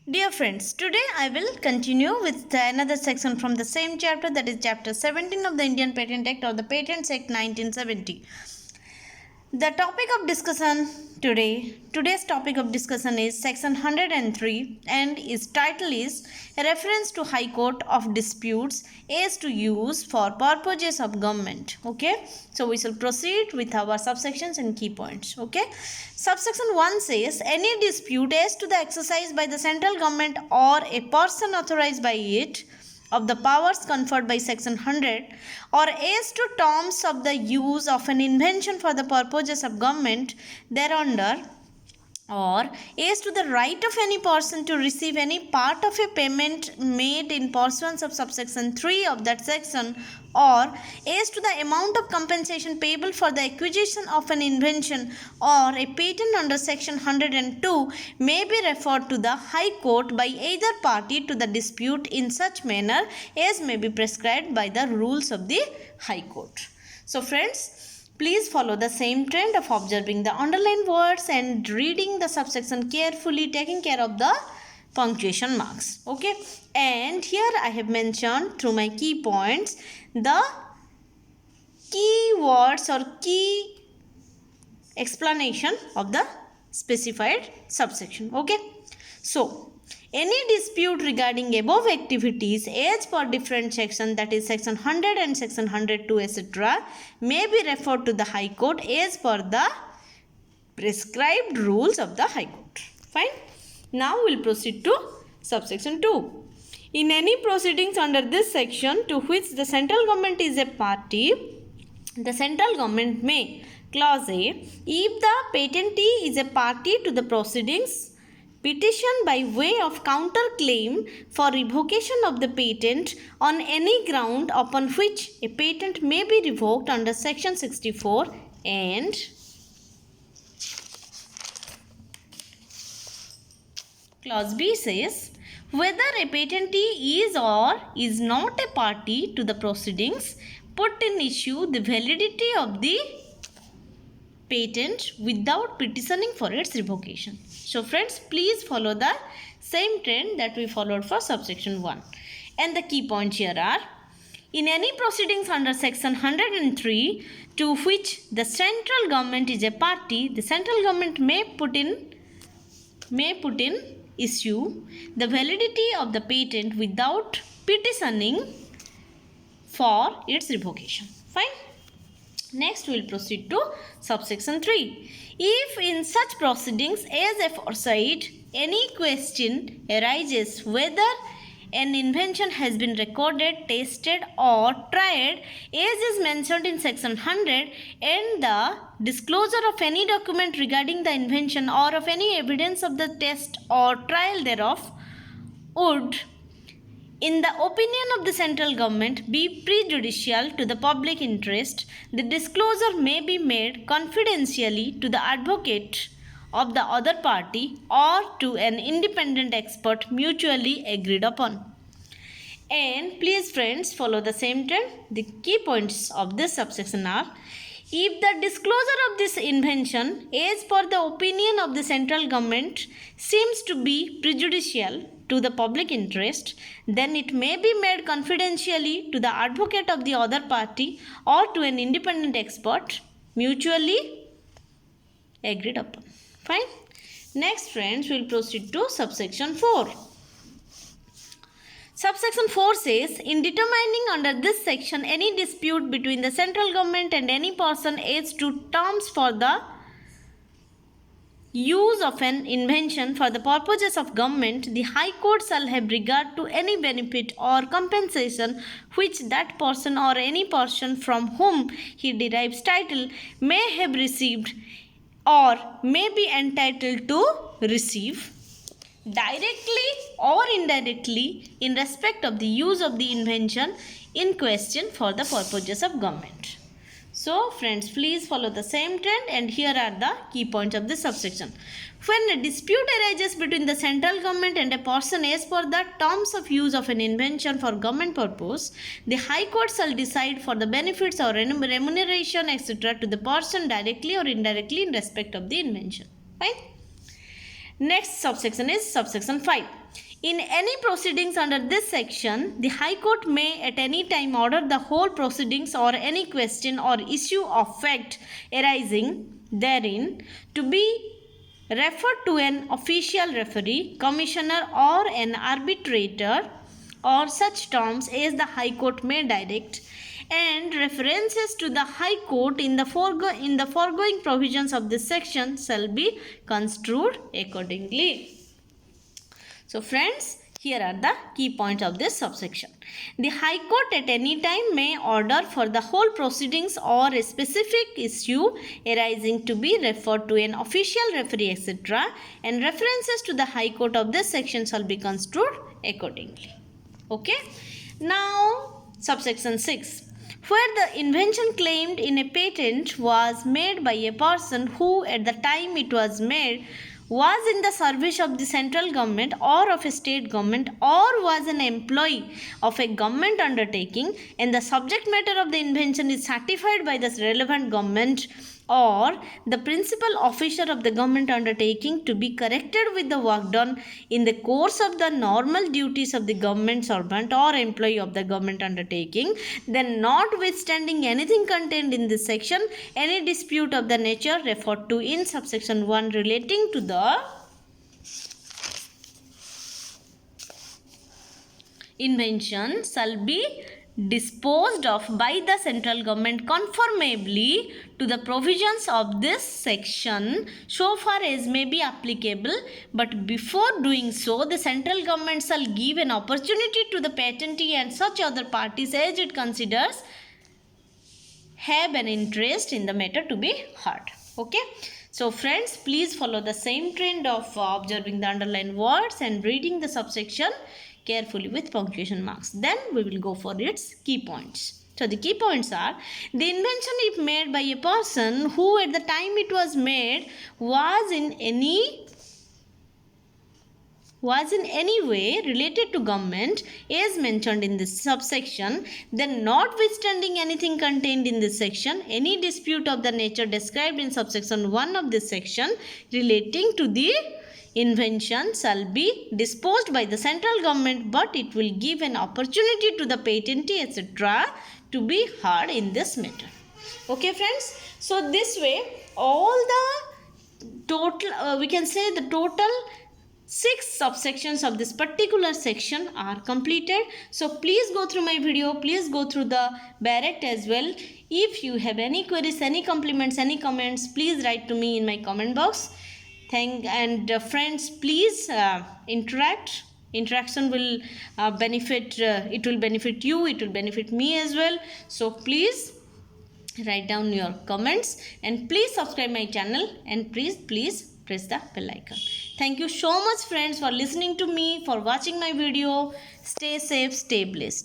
Dear friends, today I will continue with another section from the same chapter, that is chapter 17 of the Indian Patent Act or the Patents Act 1970. The topic of discussion today's topic of discussion is section 103 and its title is a reference to High Court of Disputes as to use for purposes of government. Okay, so we shall proceed with our subsections and key points. Okay, subsection 1 says any dispute as to the exercise by the central government or a person authorized by it of the powers conferred by section 100 or as to terms of the use of an invention for the purposes of government thereunder, or as to the right of any person to receive any part of a payment made in pursuance of subsection 3 of that section, or as to the amount of compensation payable for the acquisition of an invention or a patent under section 102 may be referred to the High Court by either party to the dispute in such manner as may be prescribed by the rules of the High Court. So friends, please follow the same trend of observing the underlined words and reading the subsection carefully, taking care of the punctuation marks. Okay, and here I have mentioned through my key points the key words or key explanation of the specified subsection. Okay, so any dispute regarding above activities as per different section, that is section 100 and section 102 etc., may be referred to the High Court as per the prescribed rules of the High Court. Fine. Now we will proceed to subsection 2. In any proceedings under this section to which the central government is a party, the central government may, clause A, if the patentee is a party to the proceedings, petition by way of counter-claim for revocation of the patent on any ground upon which a patent may be revoked under section 64, and clause B says whether a patentee is or is not a party to the proceedings put in issue the validity of the patent without petitioning for its revocation. So friends, please follow the same trend that we followed for subsection 1. And the key points here are: in any proceedings under section 103 to which the central government is a party, the central government may put in issue the validity of the patent without petitioning for its revocation. Fine. Next we will proceed to subsection 3. If in such proceedings as aforesaid any question arises whether an invention has been recorded, tested or tried as is mentioned in section 100, and the disclosure of any document regarding the invention or of any evidence of the test or trial thereof would, in the opinion of the central government, be prejudicial to the public interest, the disclosure may be made confidentially to the advocate of the other party or to an independent expert mutually agreed upon. And please friends, follow the same trend. The key points of this subsection are: if the disclosure of this invention as per the opinion of the central government seems to be prejudicial to the public interest, then it may be made confidentially to the advocate of the other party or to an independent expert mutually agreed upon. Fine. Next friends, we will proceed to subsection 4. Subsection 4 says, in determining under this section any dispute between the central government and any person as to terms for the use of an invention for the purposes of government, the High Court shall have regard to any benefit or compensation which that person or any person from whom he derives title may have received or may be entitled to receive, directly or indirectly, in respect of the use of the invention in question for the purposes of government. So friends, please follow the same trend, and here are the key points of this subsection. When a dispute arises between the central government and a person as per the terms of use of an invention for government purpose, the High Court shall decide for the benefits or remuneration etc. to the person directly or indirectly in respect of the invention. Fine. Next subsection is subsection 5. In any proceedings under this section, the High Court may at any time order the whole proceedings or any question or issue of fact arising therein to be referred to an official referee, commissioner or an arbitrator or such terms as the High Court may direct, and references to the High Court in the foregoing provisions of this section shall be construed accordingly. So friends, here are the key points of this subsection. The High Court at any time may order for the whole proceedings or a specific issue arising to be referred to an official referee, etc., and references to the High Court of this section shall be construed accordingly. Okay. Now, subsection 6. Where the invention claimed in a patent was made by a person who at the time it was made was in the service of the central government or of a state government or was an employee of a government undertaking, and the subject matter of the invention is certified by the relevant government or the principal officer of the government undertaking to be corrected with the work done in the course of the normal duties of the government servant or employee of the government undertaking, then notwithstanding anything contained in this section, any dispute of the nature referred to in subsection 1 relating to the invention shall be disposed of by the central government conformably to the provisions of this section so far as may be applicable, but before doing so the central government shall give an opportunity to the patentee and such other parties as it considers have an interest in the matter to be heard. Okay. So friends, please follow the same trend of observing the underlined words and reading the subsection carefully with punctuation marks. Then we will go for its key points. So the key points are: the invention if made by a person who at the time it was made was in any way related to government as mentioned in this subsection, then notwithstanding anything contained in this section, any dispute of the nature described in subsection 1 of this section relating to the invention shall be disposed by the central government, but it will give an opportunity to the patentee, etc., to be heard in this matter. Okay friends, so this way all the total we can say the total 6 subsections of this particular section are completed. So please go through my video, please go through the Barrett as well. If you have any queries, any compliments, any comments, please write to me in my comment box. Friends, please interact. Interaction will benefit it will benefit you, it will benefit me as well. So please write down your comments and please subscribe my channel and please press the bell icon. Thank you so much friends for listening to me, for watching my video. Stay safe, stay blessed.